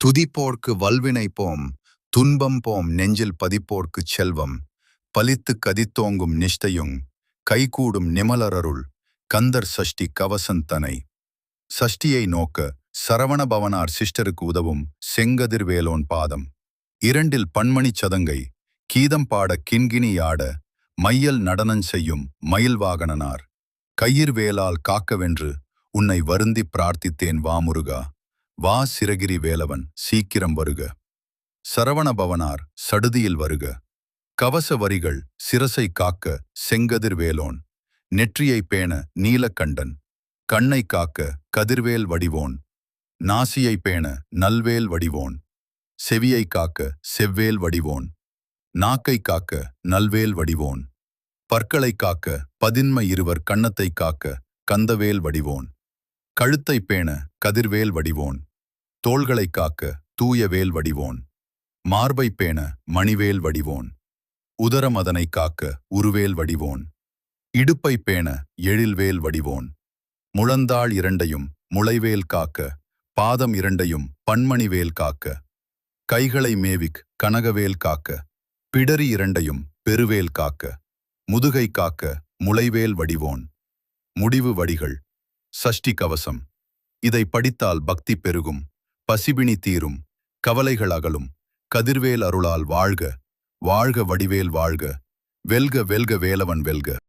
துதிப்போர்க்கு வல்வினை போம், துன்பம் போம் நெஞ்சில் பதிப்போர்க்குச் செல்வம், பலித்துக் கதித்தோங்கும் நிஷ்டையுங், கைகூடும் நிமலரருள், கந்தர் சஷ்டி கவசந்தனை. சஷ்டியை நோக்க சரவணபவனார் சிஷ்டருக்கு உதவும் செங்கதிர் வேலோன் பாதம். இரண்டில் பன்மணிச் சதங்கை, கீதம் பாட கிண்கிணியாட, மையல் நடனஞ் செய்யும் மயில்வாகனனார். கையிர் வேலால் காக்கவென்று உன்னை வருந்திப் பிரார்த்தித்தேன் வாமுருகா, வா சிரகிரி வேலவன் சீக்கிரம் வருக. சரவணபவனார் சடுதியில் வருக. கவச வரிகள் சிரசை காக்க செங்கதிர் வேலோன், நெற்றியை பேண நீலக்கண்டன், கண்ணை காக்க கதிர்வேல் வடிவோன், நாசியை பேண நல்வேல் வடிவோன், செவியை காக்க செவ்வேல் வடிவோன், நாக்கை காக்க நல்வேல் வடிவோன், பற்களை காக்க பதின்ம இருவர் கண்ணத்தை காக்க கந்தவேல் வடிவோன், கழுத்தை பேண கதிர்வேல் வடிவோன், தோள்களை காக்க தூயவேல் வடிவோன், மார்பை பேண மணிவேல் வடிவோன், உதரமதனை காக்க உருவேல் வடிவோன், இடுப்பை பேண எழில்வேல் வடிவோன், முழந்தாள் இரண்டையும் முளைவேல் காக்க, பாதம் இரண்டையும் பன்மணிவேல் காக்க, கைகளை மேவிக் கனகவேல் காக்க, பிடரி இரண்டையும் பெருவேல் காக்க, முதுகை காக்க முளைவேல் வடிவோன். முடிவு வடிகள் சஷ்டி கவசம். இதை படித்தால் பக்தி பெருகும், பசிபிணி தீரும், கவலைகள் அகலும். கதிர்வேல் அருளால் வாழ்க, வாழ்க வடிவேல் வாழ்க, வெல்க வெல்க வேலவன் வெல்க.